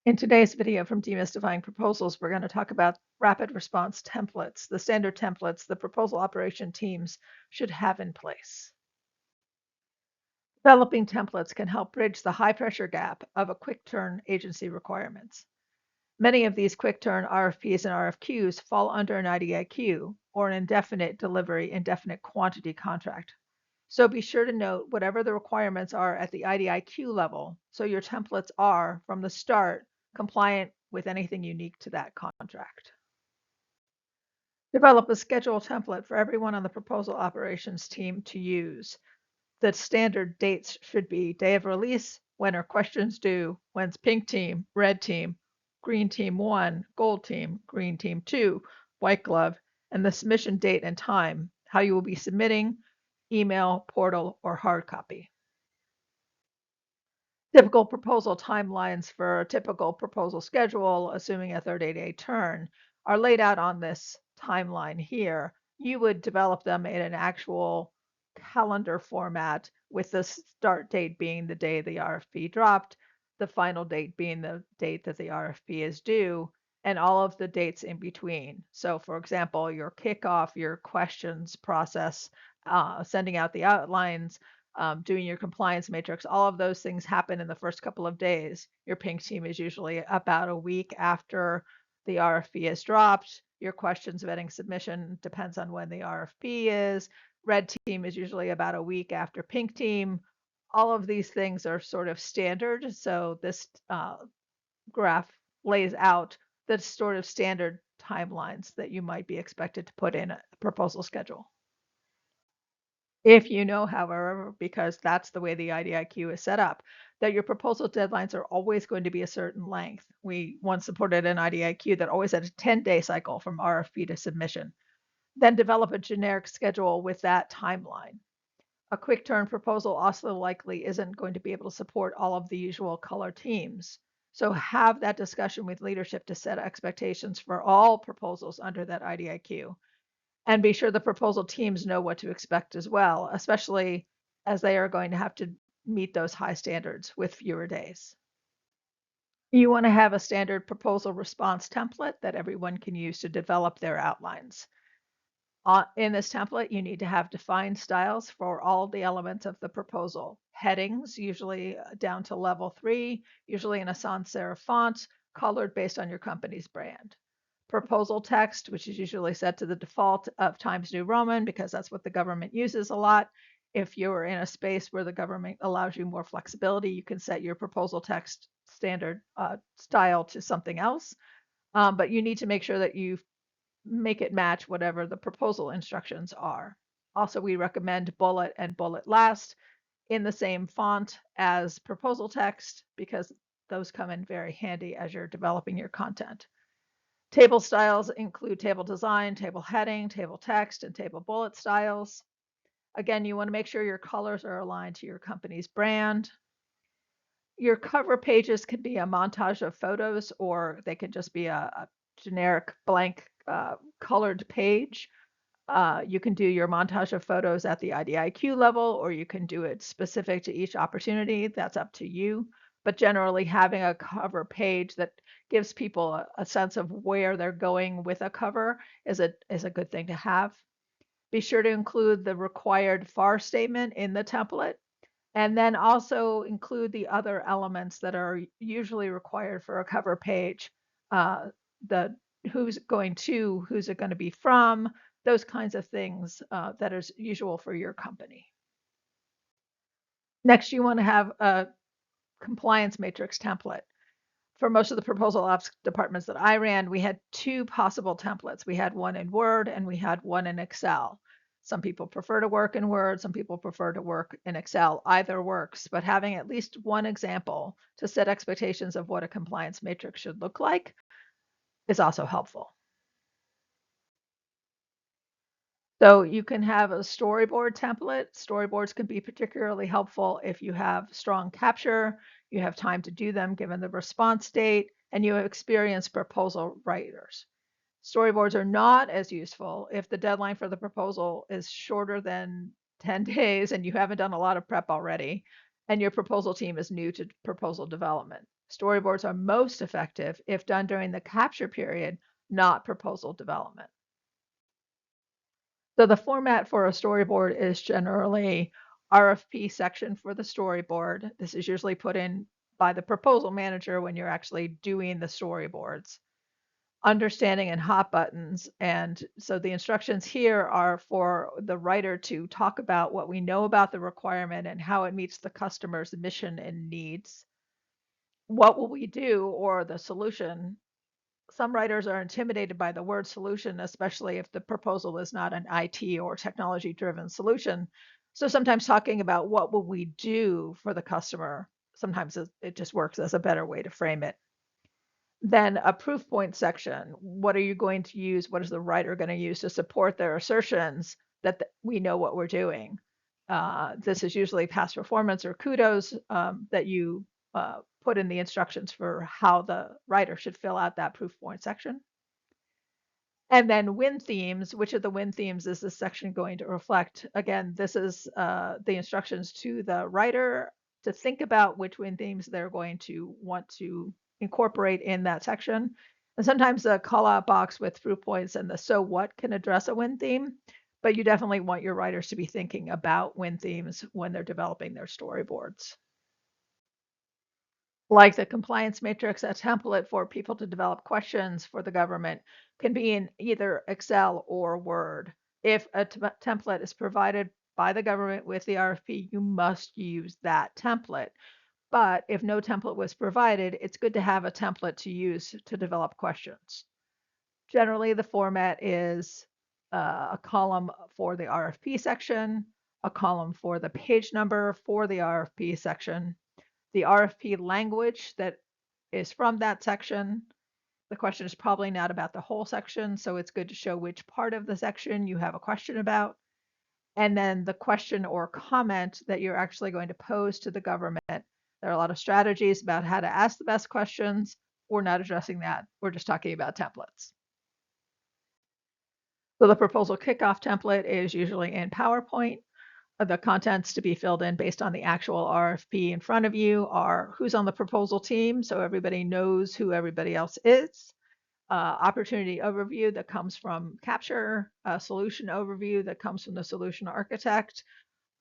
In today's video from Demystifying Proposals, we're going to talk about rapid response templates, the standard templates the proposal operation teams should have in place. Developing templates can help bridge the high pressure gap of a quick turn agency requirements. Many of these quick turn RFPs and RFQs fall under an IDIQ or an indefinite delivery, indefinite quantity contract. So be sure to note whatever the requirements are at the IDIQ level, so your templates are, from the start, compliant with anything unique to that contract. Develop a schedule template for everyone on the proposal operations team to use. The standard dates should be day of release, when are questions due, when's pink team, red team, green team 1, gold team, green team 2, white glove, and the submission date and time, how you will be submitting, email, portal, or hard copy. Typical proposal timelines for a typical proposal schedule, assuming a 30-day turn, are laid out on this timeline here. You would develop them in an actual calendar format, with the start date being the day the RFP dropped, the final date being the date that the RFP is due, and all of the dates in between. So, for example, your kickoff, your questions process, sending out the outlines, doing your compliance matrix, all of those things happen in the first couple of days. Your pink team is usually about a week after the RFP is dropped. Your questions vetting submission depends on when the RFP is. Red team is usually about a week after pink team. All of these things are sort of standard. So this graph lays out the sort of standard timelines that you might be expected to put in a proposal schedule. If you know, however, because that's the way the IDIQ is set up, that your proposal deadlines are always going to be a certain length. We once supported an IDIQ that always had a 10-day cycle from RFP to submission. Then develop a generic schedule with that timeline. A quick turn proposal also likely isn't going to be able to support all of the usual color teams. So have that discussion with leadership to set expectations for all proposals under that IDIQ. And be sure the proposal teams know what to expect as well, especially as they are going to have to meet those high standards with fewer days. You want to have a standard proposal response template that everyone can use to develop their outlines. In this template, you need to have defined styles for all the elements of the proposal. Headings, usually down to level 3, usually in a sans serif font, colored based on your company's brand. Proposal text, which is usually set to the default of Times New Roman because that's what the government uses a lot. If you're in a space where the government allows you more flexibility, you can set your proposal text standard style to something else. But you need to make sure that you make it match whatever the proposal instructions are. Also, we recommend bullet and bullet last in the same font as proposal text because those come in very handy as you're developing your content. Table styles include table design, table heading, table text, and table bullet styles. Again, you want to make sure your colors are aligned to your company's brand. Your cover pages can be a montage of photos, or they can just be a generic blank colored page. You can do your montage of photos at the IDIQ level, or you can do it specific to each opportunity. That's up to you. But generally, having a cover page that gives people a sense of where they're going with a cover is a good thing to have. Be sure to include the required FAR statement in the template, and then also include the other elements that are usually required for a cover page. The who's going to, who's it going to be from, those kinds of things that is usual for your company. Next, you want to have a compliance matrix template. For most of the proposal ops departments that I ran, we had two possible templates. We had one in Word and we had one in Excel. Some people prefer to work in Word, some people prefer to work in Excel. Either works, but having at least one example to set expectations of what a compliance matrix should look like is also helpful. So you can have a storyboard template. Storyboards can be particularly helpful if you have strong capture, you have time to do them given the response date, and you have experienced proposal writers. Storyboards are not as useful if the deadline for the proposal is shorter than 10 days and you haven't done a lot of prep already, and your proposal team is new to proposal development. Storyboards are most effective if done during the capture period, not proposal development. So the format for a storyboard is generally RFP section for the storyboard. This is usually put in by the proposal manager when you're actually doing the storyboards. Understanding and hot buttons. And so the instructions here are for the writer to talk about what we know about the requirement and how it meets the customer's mission and needs. What will we do, or the solution? Some writers are intimidated by the word solution, especially if the proposal is not an IT or technology driven solution. So sometimes talking about what will we do for the customer, sometimes it just works as a better way to frame it. Then a proof point section. What are you going to use? What is the writer going to use to support their assertions that we know what we're doing? This is usually past performance or kudos that you put in the instructions for how the writer should fill out that proof point section. And then win themes. Which of the win themes is this section going to reflect? Again, this is the instructions to the writer to think about which win themes they're going to want to incorporate in that section. And sometimes the call out box with proof points and the so what can address a win theme, but you definitely want your writers to be thinking about win themes when they're developing their storyboards. Like the compliance matrix, a template for people to develop questions for the government can be in either Excel or Word. If a template is provided by the government with the RFP, you must use that template. But if no template was provided, it's good to have a template to use to develop questions. Generally, the format is a column for the RFP section, a column for the page number for the RFP section, the RFP language that is from that section. The question is probably not about the whole section, so it's good to show which part of the section you have a question about. And then the question or comment that you're actually going to pose to the government. There are a lot of strategies about how to ask the best questions. We're not addressing that. We're just talking about templates. So the proposal kickoff template is usually in PowerPoint. The contents to be filled in based on the actual RFP in front of you are who's on the proposal team, so everybody knows who everybody else is. Opportunity overview that comes from capture, a solution overview that comes from the solution architect,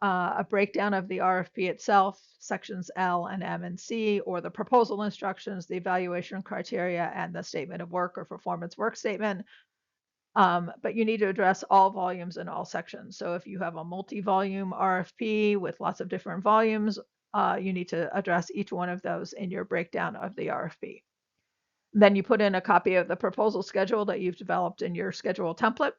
a breakdown of the RFP itself, sections L and M and C, or the proposal instructions, the evaluation criteria, and the statement of work or performance work statement. But you need to address all volumes in all sections. So if you have a multi-volume RFP with lots of different volumes, you need to address each one of those in your breakdown of the RFP. Then you put in a copy of the proposal schedule that you've developed in your schedule template.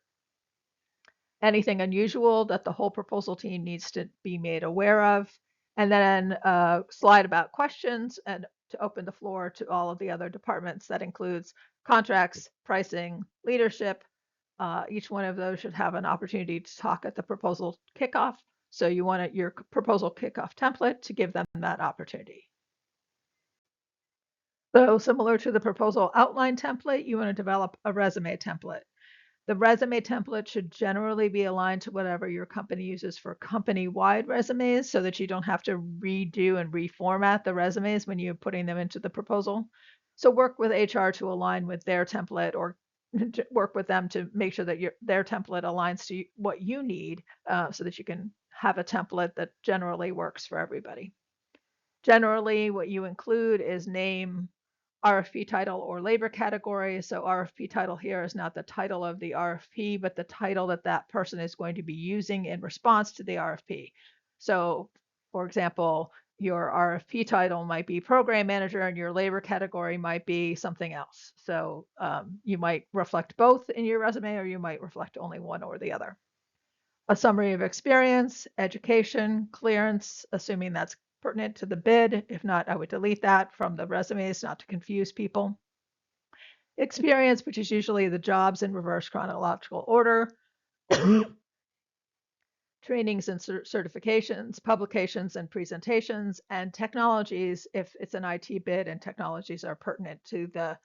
Anything unusual that the whole proposal team needs to be made aware of. And then a slide about questions and to open the floor to all of the other departments. That includes contracts, pricing, leadership. Each one of those should have an opportunity to talk at the proposal kickoff. So you want your proposal kickoff template to give them that opportunity. So similar to the proposal outline template, you want to develop a resume template. The resume template should generally be aligned to whatever your company uses for company-wide resumes so that you don't have to redo and reformat the resumes when you're putting them into the proposal. So work with HR to align with their template, or work with them to make sure that their template aligns to what you need so that you can have a template that generally works for everybody. Generally, what you include is name, RFP title, or labor category. So RFP title here is not the title of the RFP, but the title that that person is going to be using in response to the RFP. So for example, your RFP title might be program manager and your labor category might be something else. So you might reflect both in your resume, or you might reflect only one or the other. A summary of experience, education, clearance, assuming that's pertinent to the bid. If not, I would delete that from the resumes not to confuse people. Experience, which is usually the jobs in reverse chronological order. Trainings and certifications, publications and presentations, and technologies if it's an IT bid and technologies are pertinent to the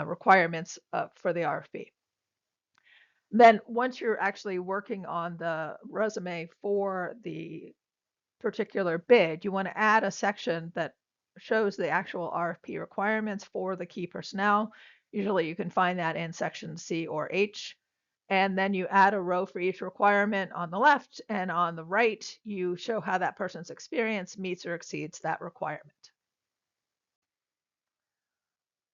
requirements for the RFP. Then once you're actually working on the resume for the particular bid, you want to add a section that shows the actual RFP requirements for the key personnel. Usually you can find that in section C or H. And then you add a row for each requirement on the left, and on the right, you show how that person's experience meets or exceeds that requirement.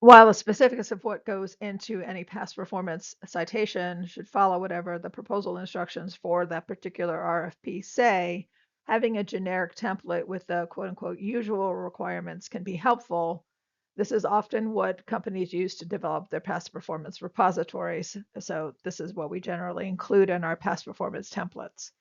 While the specifics of what goes into any past performance citation should follow whatever the proposal instructions for that particular RFP say, having a generic template with the quote unquote usual requirements can be helpful. This is often what companies use to develop their past performance repositories. So this is what we generally include in our past performance templates: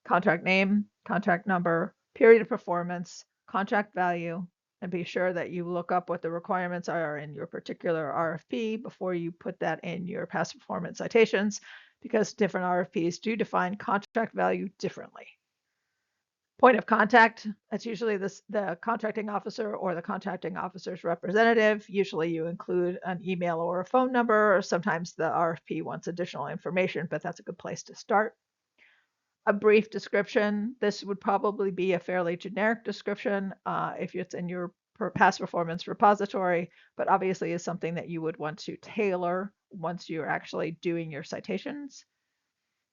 contract name, contract number, period of performance, contract value, and be sure that you look up what the requirements are in your particular RFP before you put that in your past performance citations, because different RFPs do define contract value differently. Point of contact, that's usually the contracting officer or the contracting officer's representative. Usually you include an email or a phone number, or sometimes the RFP wants additional information, but that's a good place to start. A brief description. This would probably be a fairly generic description if it's in your past performance repository, but obviously is something that you would want to tailor once you're actually doing your citations.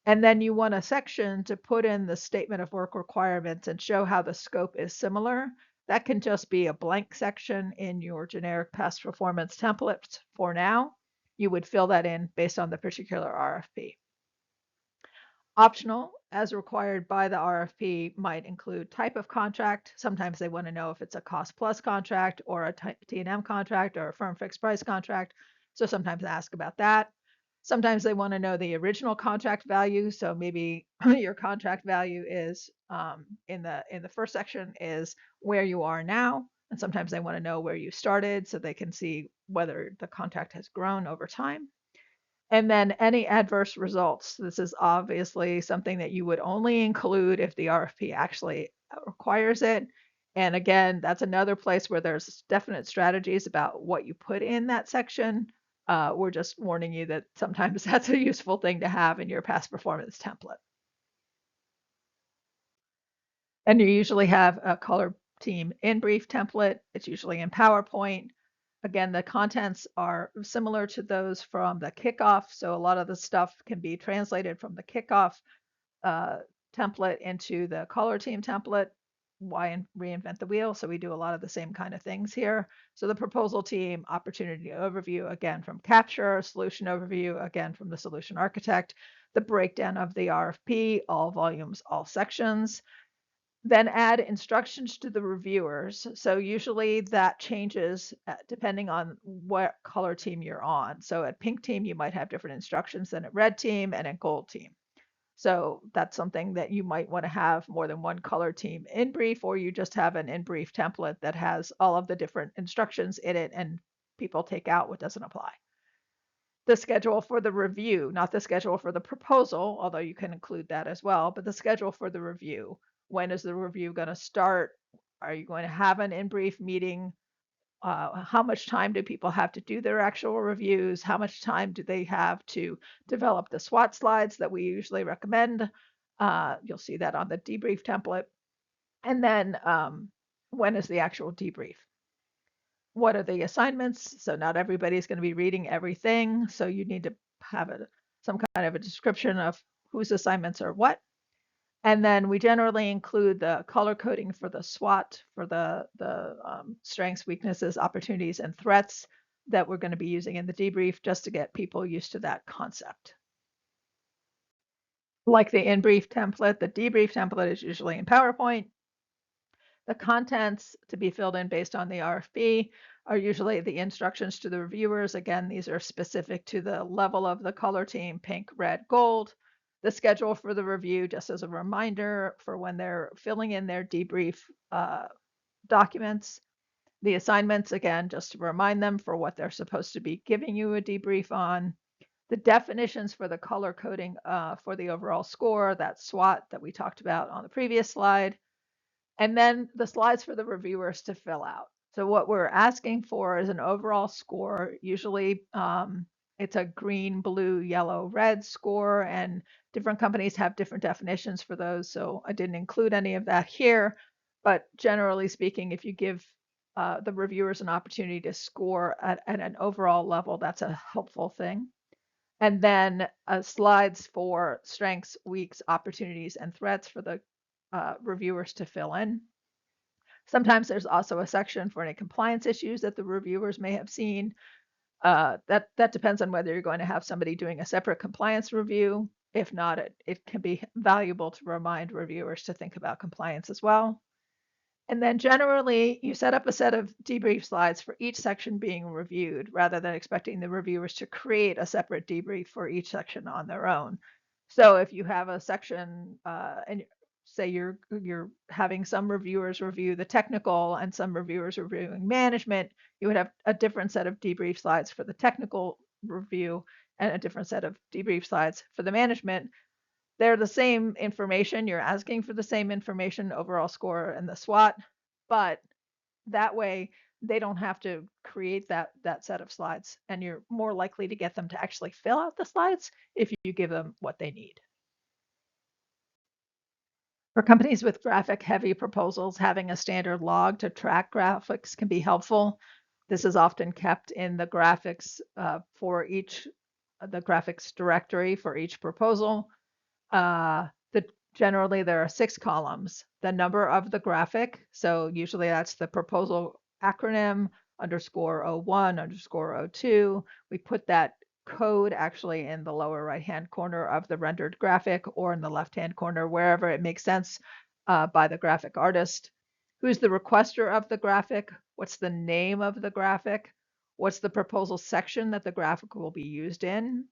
And then you want a section to put in the statement of work requirements and show how the scope is similar. That can just be a blank section in your generic past performance template for now. You would fill that in based on the particular RFP. Optional, as required by the RFP, might include type of contract. Sometimes they want to know if it's a cost plus contract or a T&M contract or a firm fixed price contract. So sometimes I ask about that. Sometimes they want to know the original contract value. So maybe your contract value is in the first section is where you are now. And sometimes they want to know where you started so they can see whether the contract has grown over time. And then any adverse results. This is obviously something that you would only include if the RFP actually requires it. And again, that's another place where there's definite strategies about what you put in that section. We're just warning you that sometimes that's a useful thing to have in your past performance template. And you usually have a color team in brief template. It's usually in PowerPoint. Again, the contents are similar to those from the kickoff. So a lot of the stuff can be translated from the kickoff uh, template into the color team template. Why reinvent the wheel? So we do a lot of the same kind of things here. So the proposal team, opportunity overview, again from capture, solution overview, again from the solution architect, the breakdown of the RFP, all volumes, all sections. Then add instructions to the reviewers. So usually that changes depending on what color team you're on. So at pink team, you might have different instructions than at red team and at gold team. So that's something that you might want to have more than one color team in brief, or you just have an in brief template that has all of the different instructions in it and people take out what doesn't apply. The schedule for the review, not the schedule for the proposal, although you can include that as well, but the schedule for the review. When is the review going to start? Are you going to have an in brief meeting? How much time do people have to do their actual reviews? How much time do they have to develop the SWOT slides that we usually recommend? You'll see that on the debrief template. And then when is the actual debrief? What are the assignments? So not everybody's going to be reading everything. So you need to have some kind of a description of whose assignments are what. And then we generally include the color coding for the SWOT, for the strengths, weaknesses, opportunities, and threats that we're going to be using in the debrief, just to get people used to that concept. Like the in-brief template, the debrief template is usually in PowerPoint. The contents to be filled in based on the RFP are usually the instructions to the reviewers. Again, these are specific to the level of the color team, pink, red, gold. The schedule for the review, just as a reminder for when they're filling in their debrief documents. The assignments, again, just to remind them for what they're supposed to be giving you a debrief on. The definitions for the color coding for the overall score, that SWOT that we talked about on the previous slide. And then the slides for the reviewers to fill out. So what we're asking for is an overall score. Usually it's a green, blue, yellow, red score, and different companies have different definitions for those. So I didn't include any of that here. But generally speaking, if you give the reviewers an opportunity to score at an overall level. That's a helpful thing. And then slides for strengths, weaks, opportunities, and threats for the reviewers to fill in. Sometimes there's also a section for any compliance issues that the reviewers may have seen. That depends on whether you're going to have somebody doing a separate compliance review. If not, it can be valuable to remind reviewers to think about compliance as well. And then generally, you set up a set of debrief slides for each section being reviewed, rather than expecting the reviewers to create a separate debrief for each section on their own. So if you have a section and say you're having some reviewers review the technical and some reviewers reviewing management, you would have a different set of debrief slides for the technical review and a different set of debrief slides for the management. They're the same information. You're asking for the same information, overall score and the SWOT, but that way they don't have to create that set of slides, and you're more likely to get them to actually fill out the slides if you give them what they need. For companies with graphic heavy proposals, having a standard log to track graphics can be helpful. This is often kept in the graphics for each the graphics directory for each proposal. Generally there are 6 columns. The number of the graphic, so usually that's the proposal acronym _01 _02. We put that code actually in the lower right-hand corner of the rendered graphic or in the left-hand corner, wherever it makes sense by the graphic artist. Who's the requester of the graphic? What's the name of the graphic? What's the proposal section that the graphic will be used in?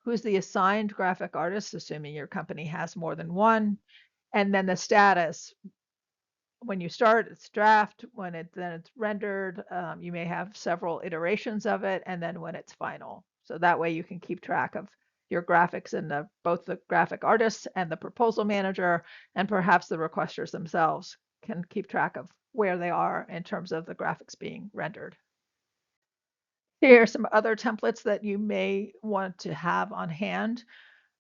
Who's the assigned graphic artist, assuming your company has more than one, and then the status. When you start, it's draft. When it's rendered, you may have several iterations of it, and then when it's final. So that way you can keep track of your graphics and both the graphic artists and the proposal manager, and perhaps the requesters themselves can keep track of where they are in terms of the graphics being rendered. Here are some other templates that you may want to have on hand.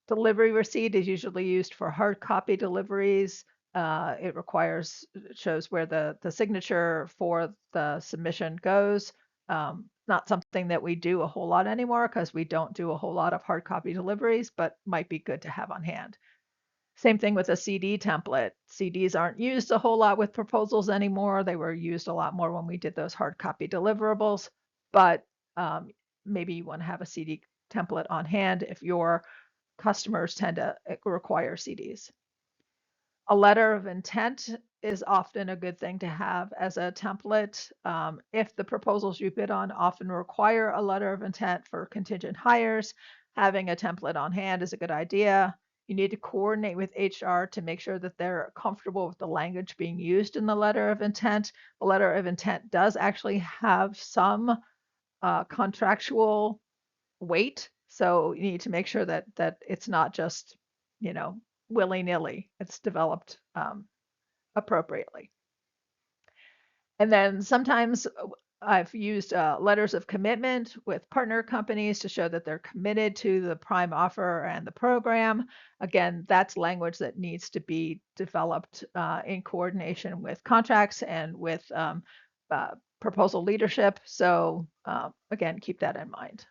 Delivery receipt is usually used for hard copy deliveries. It shows where the signature for the submission goes. Not something that we do a whole lot anymore because we don't do a whole lot of hard copy deliveries, but might be good to have on hand. Same thing with a CD template. CDs aren't used a whole lot with proposals anymore. They were used a lot more when we did those hard copy deliverables, but maybe you want to have a CD template on hand if your customers tend to require CDs. A letter of intent is often a good thing to have as a template. If the proposals you bid on often require a letter of intent for contingent hires, having a template on hand is a good idea. You need to coordinate with HR to make sure that they're comfortable with the language being used in the letter of intent. The letter of intent does actually have some contractual weight, so you need to make sure that it's not just, willy-nilly. It's developed appropriately. And then sometimes I've used letters of commitment with partner companies to show that they're committed to the prime offer and the program. Again, that's language that needs to be developed in coordination with contracts and with proposal leadership. So again, keep that in mind.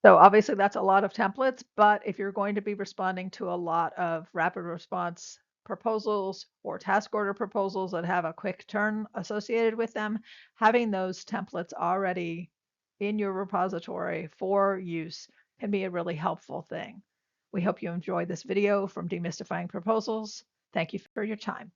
So obviously that's a lot of templates, but if you're going to be responding to a lot of rapid response proposals or task order proposals that have a quick turn associated with them, having those templates already in your repository for use can be a really helpful thing. We hope you enjoyed this video from Demystifying Proposals. Thank you for your time.